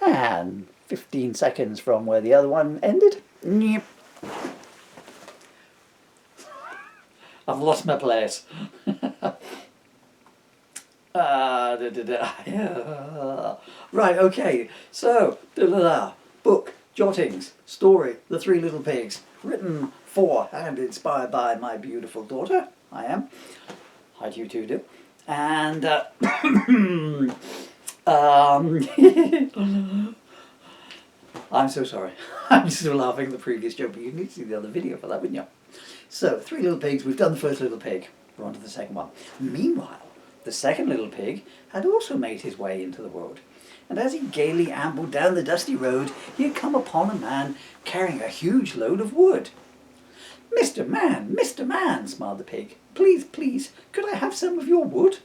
And 15 seconds from where the other one ended. Yep. I've lost my place. Right, okay. So, book, Jottings, story, The Three Little Pigs, written for and inspired by my beautiful daughter. I am. Hi to you too, do. And I'm so sorry. I'm still laughing at the previous joke, but you need to see the other video for that, wouldn't you? So, Three Little Pigs, we've done the first little pig. We're on to the second one. Meanwhile, the second little pig had also made his way into the wood. And as he gaily ambled down the dusty road, he had come upon a man carrying a huge load of wood. Mr. Man, smiled the pig. Please, please, could I have some of your wood?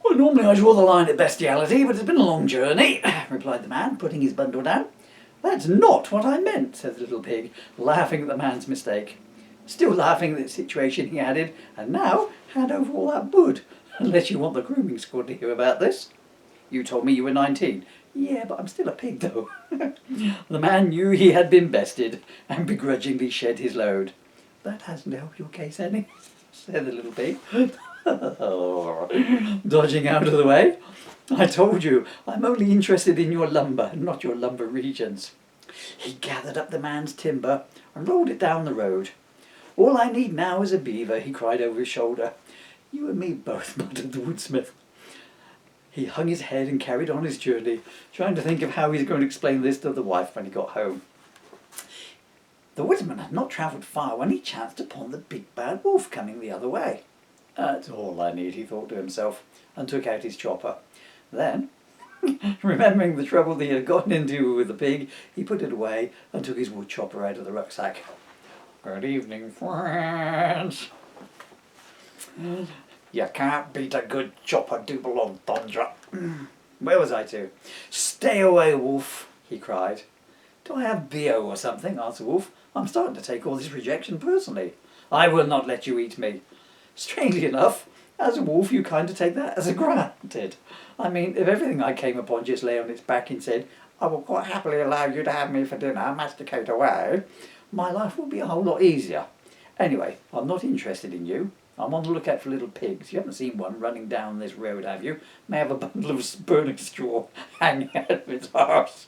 Well, normally I draw the line at bestiality, but it's been a long journey, replied the man, putting his bundle down. That's not what I meant, said the little pig, laughing at the man's mistake. Still laughing at the situation, he added, and now hand over all that wood, unless you want the grooming squad to hear about this. You told me you were 19. Yeah, but I'm still a pig, though. The man knew he had been bested, and begrudgingly shed his load. That hasn't helped your case any, said the little pig, dodging out of the way. I told you, I'm only interested in your lumber, not your lumber regions. He gathered up the man's timber and rolled it down the road. All I need now is a beaver, he cried over his shoulder. You and me both, muttered the woodsmith. He hung his head and carried on his journey, trying to think of how he was going to explain this to the wife when he got home. The woodsman had not travelled far when he chanced upon the big bad wolf coming the other way. That's all I need, he thought to himself, and took out his chopper. Then, remembering the trouble that he had gotten into with the pig, he put it away and took his wood chopper out of the rucksack. Good evening, friends. You can't beat a good chopper double entendre. Where was I to? Stay away, wolf, he cried. Do I have BO or something? Asked the wolf. I'm starting to take all this rejection personally. I will not let you eat me. Strangely enough, as a wolf you kind of take that as a granted. I mean, if everything I came upon just lay on its back and said, I will quite happily allow you to have me for dinner, masticate away, my life would be a whole lot easier. Anyway, I'm not interested in you. I'm on the lookout for little pigs. You haven't seen one running down this road, have you? May have a bundle of burning straw hanging out of its arse.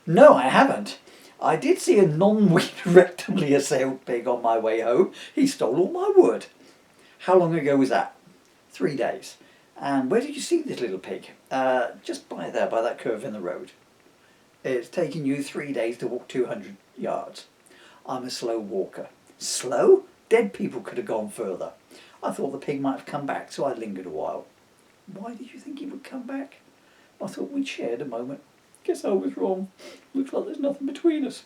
No, I haven't. I did see a non-weed rectally assailed pig on my way home. He stole all my wood. How long ago was that? 3 days. And where did you see this little pig? Just by there, by that curve in the road. It's taken you 3 days to walk 200 yards. I'm a slow walker. Slow? Dead people could have gone further. I thought the pig might have come back, so I lingered a while. Why did you think he would come back? I thought we'd shared a moment. Guess I was wrong. Looks like there's nothing between us.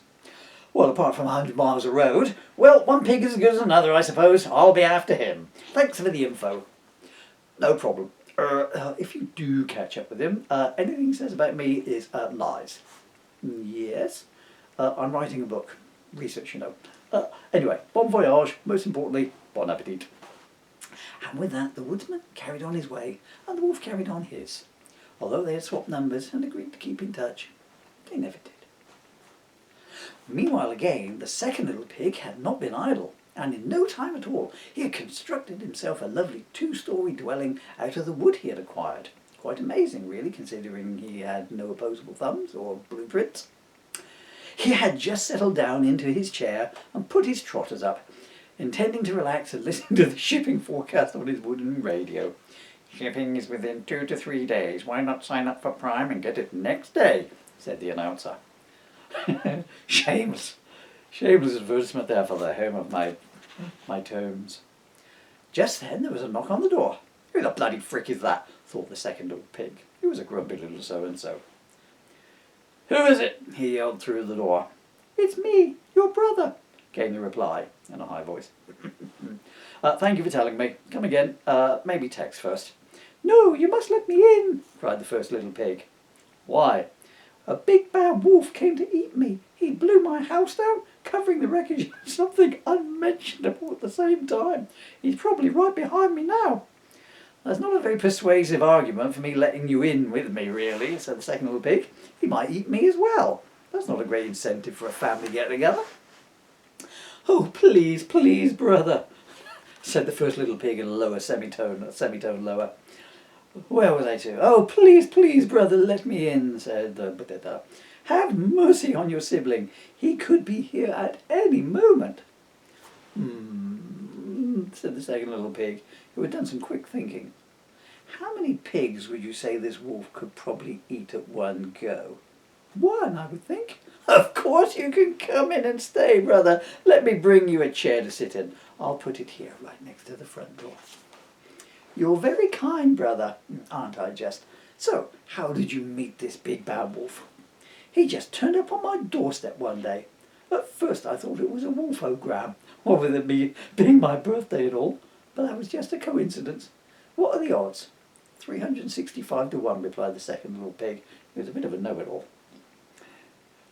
Well, apart from 100 miles of road, well, one pig is as good as another, I suppose. I'll be after him. Thanks for the info. No problem. If you do catch up with him, anything he says about me is lies. Yes. I'm writing a book. Research, you know. Anyway, bon voyage. Most importantly, bon appetit. And with that, the woodsman carried on his way, and the wolf carried on his. Although they had swapped numbers and agreed to keep in touch, they never did. Meanwhile again, the second little pig had not been idle, and in no time at all he had constructed himself a lovely 2-story dwelling out of the wood he had acquired. Quite amazing, really, considering he had no opposable thumbs or blueprints. He had just settled down into his chair and put his trotters up, intending to relax and listen to the shipping forecast on his wooden radio. Shipping is within 2 to 3 days. Why not sign up for Prime and get it next day? Said the announcer. Shameless advertisement there for the home of my tomes. Just then there was a knock on the door. Who the bloody frick is that? Thought the second little pig. He was a grumpy little so-and-so. Who is it? He yelled through the door. It's me, your brother, came the reply in a high voice. Thank you for telling me. Come again. Maybe text first. No, you must let me in, cried the first little pig. Why? A big bad wolf came to eat me. He blew my house down, covering the wreckage of something unmentionable at the same time. He's probably right behind me now. That's not a very persuasive argument for me letting you in with me, really, said the second little pig. He might eat me as well. That's not a great incentive for a family get-together. Oh, please, please, brother, said the first little pig in a lower semitone, lower. Where was I to? Oh, please, please, brother, let me in, said the Have mercy on your sibling. He could be here at any moment. Said the second little pig, who had done some quick thinking. How many pigs would you say this wolf could probably eat at one go? One, I would think. Of course you can come in and stay, brother. Let me bring you a chair to sit in. I'll put it here, right next to the front door. You're very kind, brother, aren't I just? So, how did you meet this big bad wolf? He just turned up on my doorstep one day. At first I thought it was a wolfogram, or with it being my birthday and all, but that was just a coincidence. What are the odds? 365 to 1, replied the second little pig. He was a bit of a know-it-all.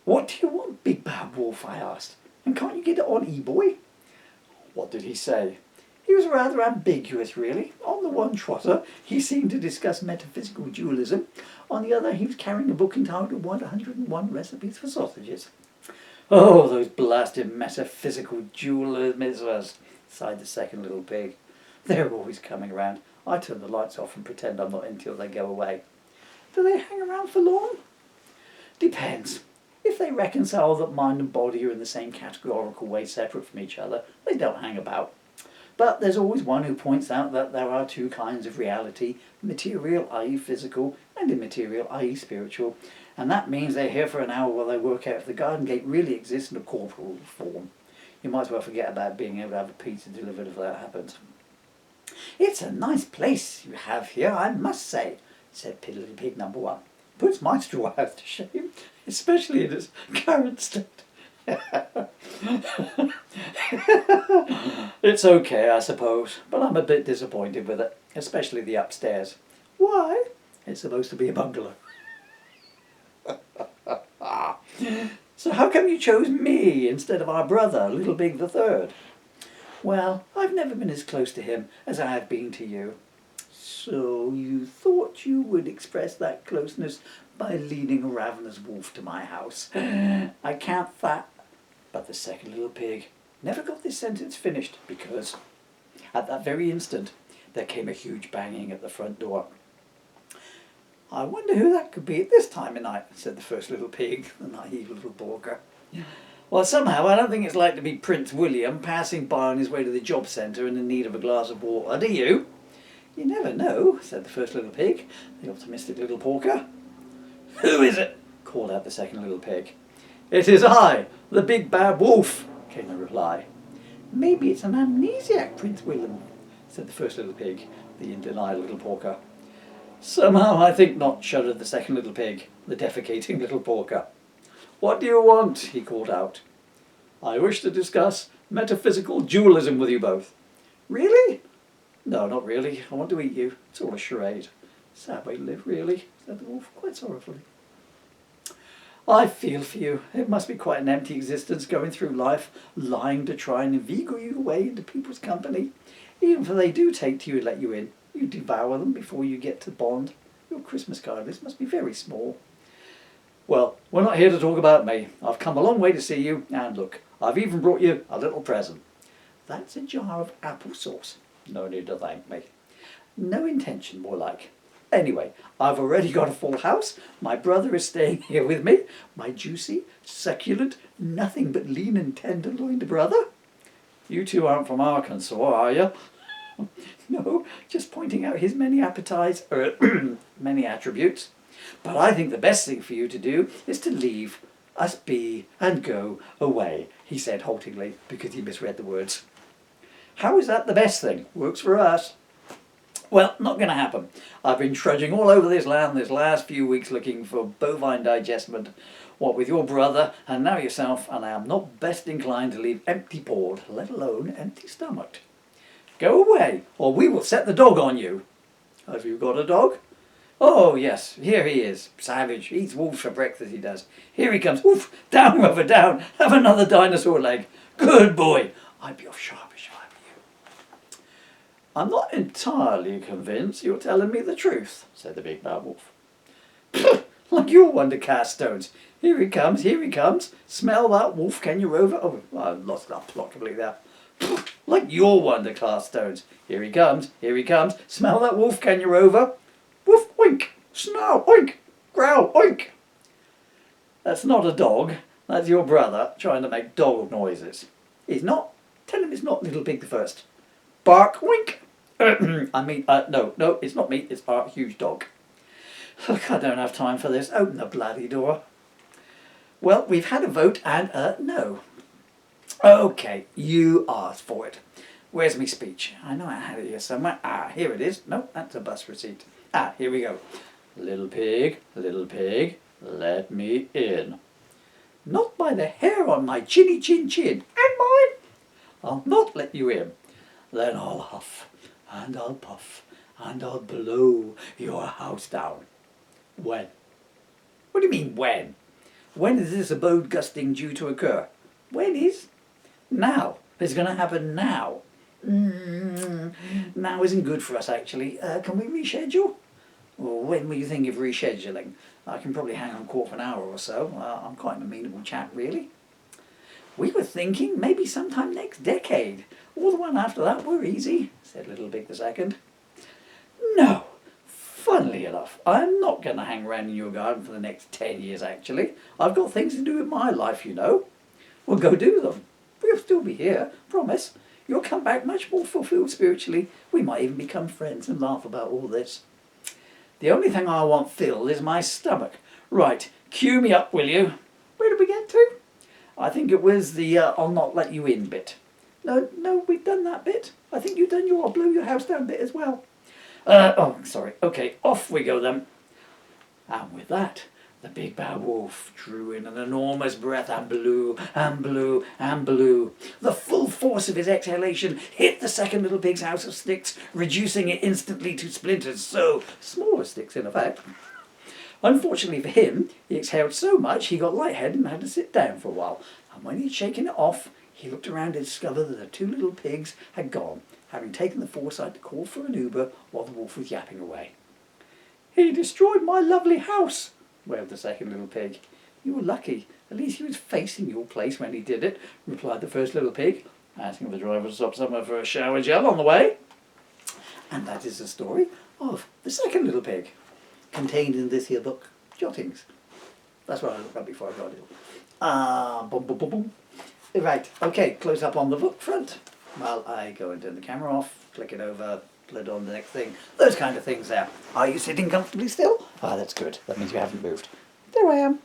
What do you want, big bad wolf? I asked. And can't you get it on E-boy? What did he say? He was rather ambiguous, really. On the one trotter, he seemed to discuss metaphysical dualism. On the other, he was carrying a book entitled 101 Recipes for Sausages. Oh, those blasted metaphysical dualismers, sighed the second little pig. They're always coming around. I turn the lights off and pretend I'm not in till they go away. Do they hang around for long? Depends. If they reconcile that mind and body are in the same categorical way separate from each other, they don't hang about. But there's always one who points out that there are two kinds of reality, material, i.e. physical, and immaterial, i.e. spiritual, and that means they're here for an hour while they work out if the garden gate really exists in a corporal form. You might as well forget about being able to have a pizza delivered if that happens. It's a nice place you have here, I must say, said little pig number 1. Puts my straw house to shame, especially in its current state. It's okay, I suppose, but I'm a bit disappointed with it, especially the upstairs. Why? It's supposed to be a bungalow. So how come you chose me instead of our brother, Little Big the Third? Well, I've never been as close to him as I have been to you. So you thought you would express that closeness by leading a ravenous wolf to my house. I can't But the second little pig never got this sentence finished because at that very instant there came a huge banging at the front door. I wonder who that could be at this time of night, said the first little pig, the naive little porker. Well, somehow I don't think it's like to be Prince William passing by on his way to the job centre and in need of a glass of water, do you? You never know, said the first little pig, the optimistic little porker. Who is it? Called out the second little pig. It is I, the big bad wolf, came the reply. Maybe it's an amnesiac, Prince William, said the first little pig, the in denial little porker. Somehow I think not, shuddered the second little pig, the defecating little porker. What do you want? He called out. I wish to discuss metaphysical dualism with you both. Really? No, not really. I want to eat you. It's all a charade. Sad way to live, really, said the wolf, quite sorrowfully. I feel for you. It must be quite an empty existence going through life, lying to try and inveigle you away into people's company. Even if they do take to you and let you in, you devour them before you get to bond. Your Christmas card list must be very small. Well, we're not here to talk about me. I've come a long way to see you, and look, I've even brought you a little present. That's a jar of applesauce. No need to thank me. No intention, more like. Anyway, I've already got a full house. My brother is staying here with me. My juicy, succulent, nothing but lean and tenderloined brother. You two aren't from Arkansas, are you? No, just pointing out his many appetites, many attributes. But I think the best thing for you to do is to leave us be and go away, he said haltingly, because he misread the words. How is that the best thing? Works for us. Well, not going to happen. I've been trudging all over this land this last few weeks looking for bovine digestment, what with your brother and now yourself, and I am not best inclined to leave empty-pawed, let alone empty-stomached. Go away, or we will set the dog on you. Have you got a dog? Oh, yes, here he is. Savage. Eats wolves for breakfast, he does. Here he comes. Oof! Down, Rover, down. Have another dinosaur leg. Good boy. I'd be off sharp as you. I'm not entirely convinced you're telling me the truth, said the big bad wolf. Like you're one to cast stones. Here he comes, here he comes. Smell that, wolf, can you rover? Oh, I lost that plot completely there. Like you're one to cast stones. Here he comes, here he comes. Smell that, wolf, can you rover? Woof, oink. Snarl, oink. Growl, oink. That's not a dog. That's your brother trying to make dog noises. He's not. Tell him it's not Little Pig the First. Bark, wink. No, it's not me. It's our huge dog. Look, I don't have time for this. Open the bloody door. Well, we've had a vote and no. Okay, you asked for it. Where's my speech? I know I had it here somewhere. Ah, here it is. No, that's a bus receipt. Ah, here we go. Little pig, let me in. Not by the hair on my chinny chin chin. And mine. I'll not let you in. Then I'll huff, and I'll puff, and I'll blow your house down. When? What do you mean, when? When is this abode gusting due to occur? When is? Now. It's going to happen now. Now isn't good for us, actually. Can we reschedule? Well, when were you thinking of rescheduling? I can probably hang on quarter of an hour or so. I'm quite an amenable chap, really. We were thinking maybe sometime next decade. Or the one after that were easy, said Little Pig the Second. No. Funnily enough, I'm not going to hang around in your garden for the next 10 years, actually. I've got things to do with my life, you know. We'll go do them. We'll still be here, promise. You'll come back much more fulfilled spiritually. We might even become friends and laugh about all this. The only thing I want filled is my stomach. Right, cue me up, will you? Where did we get to? I think it was the I'll not let you in bit. No, we've done that bit. I think you've done your I'll blow your house down bit as well. Sorry. Okay, off we go then. And with that, the big bad wolf drew in an enormous breath and blew and blew and blew. The full force of his exhalation hit the second little pig's house of sticks, reducing it instantly to splinters, so smaller sticks in effect. Unfortunately for him, he exhaled so much he got lightheaded and had to sit down for a while. And when he'd shaken it off, he looked around and discovered that the two little pigs had gone, having taken the foresight to call for an Uber while the wolf was yapping away. He destroyed my lovely house, wailed the second little pig. You were lucky. At least he was facing your place when he did it, replied the first little pig, asking the driver to stop somewhere for a shower gel on the way. And that is the story of the second little pig, contained in this here book, Jottings. That's what I looked up before I got it. Boom, boom, boom, boom. Right, okay, close up on the book front. While I go and turn the camera off, click it over, put on the next thing. Those kind of things there. Are you sitting comfortably still? Ah, that's good. That means you haven't moved. There I am.